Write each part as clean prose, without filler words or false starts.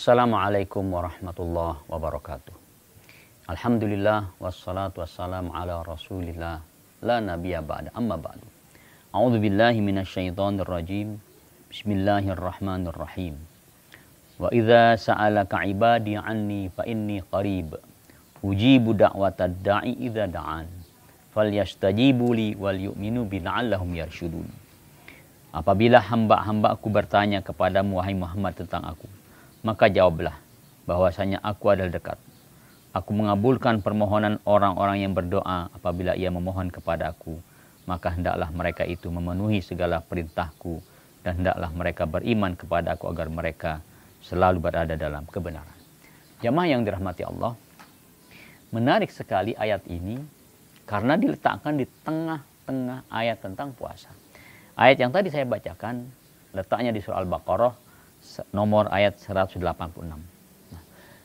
Assalamualaikum warahmatullahi wabarakatuh. Alhamdulillah wassalatu wassalamu ala rasulillah la nabiyya ba'da amma ba'du. A'udzu billahi minasyaitonir rajim. Bismillahirrahmanirrahim. Wa idza sa'alaka 'ibadi 'anni fa inni qarib. Ujibu da'watad da'i idza da'an. Falyastajibu li wal yu'minu bi la'allahum yarshudun. Apabila hamba-hambaku bertanya kepadamu wahai Muhammad tentang aku, maka jawablah bahwasanya aku adalah dekat. Aku mengabulkan permohonan orang-orang yang berdoa apabila ia memohon kepada aku. Maka hendaklah mereka itu memenuhi segala perintahku dan hendaklah mereka beriman kepada aku agar mereka selalu berada dalam kebenaran. Jamaah yang dirahmati Allah, menarik sekali ayat ini karena diletakkan di tengah-tengah ayat tentang puasa. Ayat yang tadi saya bacakan letaknya di surah Al-Baqarah nomor ayat 186. Nah,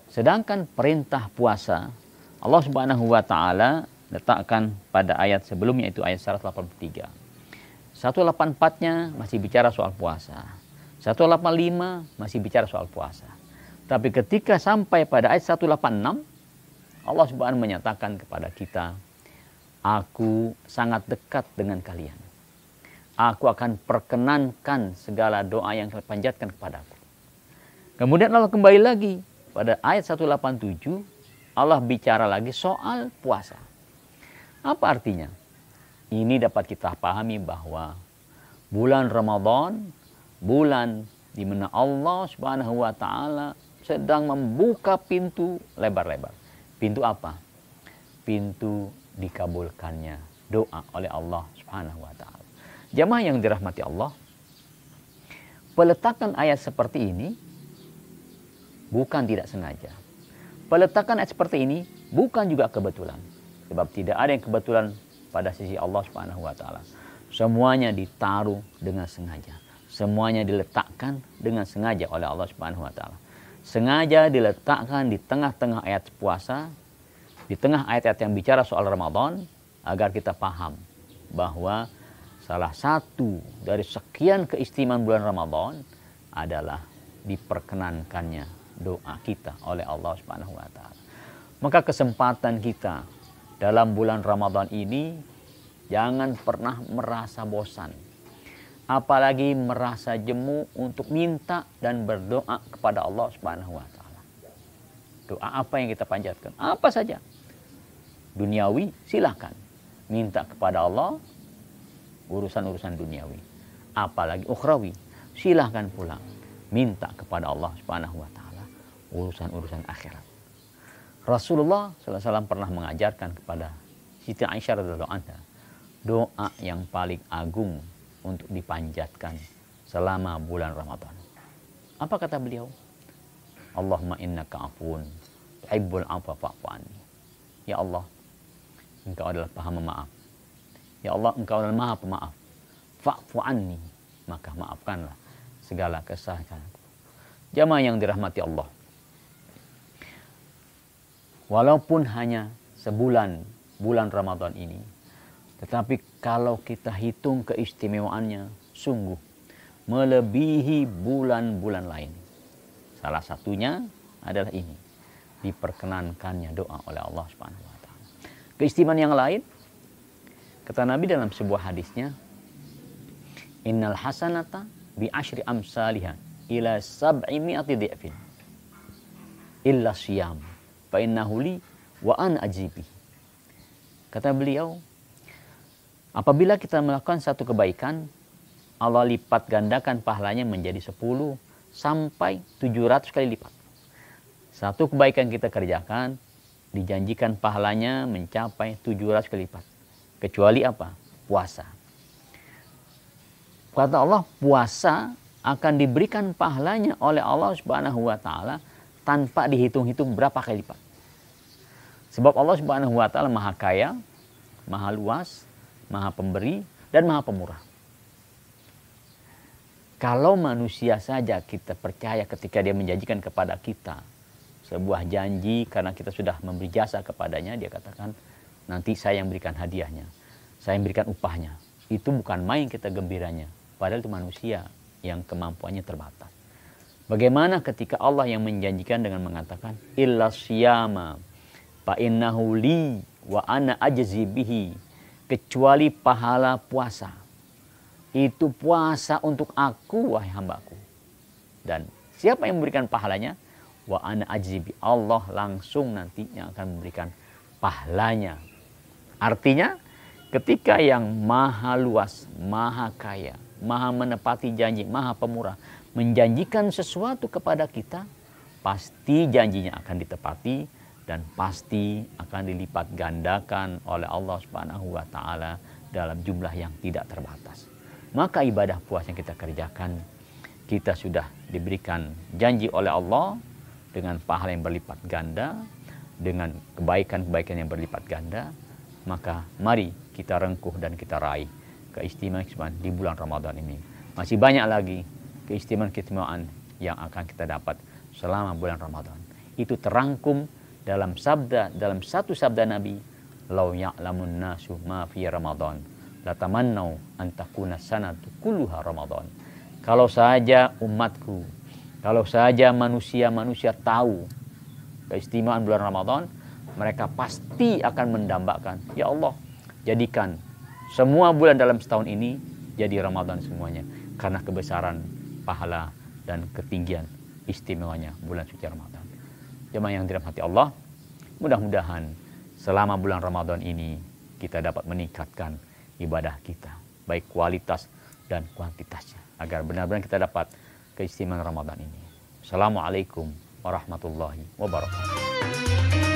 sedangkan perintah puasa Allah Subhanahu wa taala letakkan pada ayat sebelumnya, itu ayat 183. 184-nya masih bicara soal puasa. 185 masih bicara soal puasa. Tapi ketika sampai pada ayat 186, Allah Subhanahu menyatakan kepada kita, aku sangat dekat dengan kalian. Aku akan perkenankan segala doa yang kalian panjatkan kepadaku. Kemudian Allah kembali lagi pada ayat 187, Allah bicara lagi soal puasa. Apa artinya? Ini dapat kita pahami bahwa bulan Ramadan, bulan di mana Allah Subhanahu wa taala sedang membuka pintu lebar-lebar. Pintu apa? Pintu dikabulkannya doa oleh Allah Subhanahu wa taala. Jamaah yang dirahmati Allah, peletakan ayat seperti ini bukan tidak sengaja. Peletakan ayat seperti ini bukan juga kebetulan. Sebab tidak ada yang kebetulan pada sisi Allah Subhanahu wa taala. Semuanya ditaruh dengan sengaja. Semuanya diletakkan dengan sengaja oleh Allah Subhanahu wa taala. Sengaja diletakkan di tengah-tengah ayat puasa, di tengah ayat-ayat yang bicara soal Ramadan, agar kita paham bahwa salah satu dari sekian keistimewaan bulan Ramadan adalah diperkenankannya doa kita oleh Allah Subhanahu wa taala. Maka kesempatan kita dalam bulan Ramadan ini jangan pernah merasa bosan. Apalagi merasa jemu untuk minta dan berdoa kepada Allah Subhanahu wa taala. Doa apa yang kita panjatkan? Apa saja. Duniawi silahkan. Minta kepada Allah urusan-urusan duniawi. Apalagi ukhrawi, silahkan pulang. Minta kepada Allah Subhanahu wa taala urusan-urusan akhirat. Rasulullah SAW pernah mengajarkan kepada Siti Aisyah radhiyallahu anha doa yang paling agung untuk dipanjatkan selama bulan Ramadan. Apa kata beliau? Allahumma innaka afuwun tuhibbul afwa fa'fu anni. Ya Allah, Engkau adalah Maha Pemaaf. Ya Allah, Engkau adalah Maha Pemaaf. Fa'fu anni, maka maafkanlah segala kesalahanku. Jamaah yang dirahmati Allah, walaupun hanya sebulan bulan Ramadan ini, tetapi kalau kita hitung keistimewaannya, sungguh melebihi bulan-bulan lain. Salah satunya adalah ini, diperkenankannya doa oleh Allah Subhanahu wa taala. Keistimewaan yang lain, kata Nabi dalam sebuah hadisnya, innal hasanata bi asyri amsalihha ila sab'i mi'ati dhi'fin illa siyam fa innahu li wa ana ajibi. Kata beliau, apabila kita melakukan satu kebaikan, Allah lipat gandakan pahalanya menjadi 10 sampai 700 kali lipat. Satu kebaikan kita kerjakan, dijanjikan pahalanya mencapai 700 kali lipat. Kecuali apa? Puasa. Kata Allah, puasa akan diberikan pahalanya oleh Allah Subhanahu wa taala tanpa dihitung-hitung berapa kali lipat. Sebab Allah Subhanahu wa taala Maha Kaya, Maha Luas, Maha Pemberi, dan Maha Pemurah. Kalau manusia saja kita percaya ketika dia menjanjikan kepada kita sebuah janji karena kita sudah memberi jasa kepadanya, dia katakan, nanti saya yang berikan hadiahnya, saya yang berikan upahnya. Itu bukan main kita gembiranya. Padahal itu manusia yang kemampuannya terbatas. Bagaimana ketika Allah yang menjanjikan dengan mengatakan illa siyama fa innahu li wa ana ajzi bihi, kecuali pahala puasa. Itu puasa untuk aku wahai hambaku. Dan siapa yang memberikan pahalanya? Wa ana ajzi bi, Allah langsung nanti yang akan memberikan pahalanya. Artinya ketika yang maha luas, maha kaya, maha menepati janji, maha pemurah menjanjikan sesuatu kepada kita, pasti janjinya akan ditepati dan pasti akan dilipat gandakan oleh Allah Subhanahu wa taala dalam jumlah yang tidak terbatas. Maka ibadah puasa yang kita kerjakan, kita sudah diberikan janji oleh Allah dengan pahala yang berlipat ganda, dengan kebaikan-kebaikan yang berlipat ganda. Maka mari kita rengkuh dan kita raih keistimewaan di bulan Ramadan ini. Masih banyak lagi keistimewaan yang akan kita dapat selama bulan Ramadan. Itu terangkum dalam satu sabda Nabi, "Lau ya'lamun nasu ma fi Ramadan, latamannau an takuna sanatu kulluha Ramadan." Kalau saja umatku, kalau saja manusia-manusia tahu keistimewaan bulan Ramadan, mereka pasti akan mendambakan, ya Allah, jadikan semua bulan dalam setahun ini jadi Ramadan semuanya, karena kebesaran pahala dan ketinggian istimewanya bulan suci Ramadan. Jemaah yang dirahmati Allah, mudah-mudahan selama bulan Ramadan ini kita dapat meningkatkan ibadah kita, baik kualitas dan kuantitasnya, agar benar-benar kita dapat keistimewaan Ramadan ini. Assalamualaikum warahmatullahi wabarakatuh.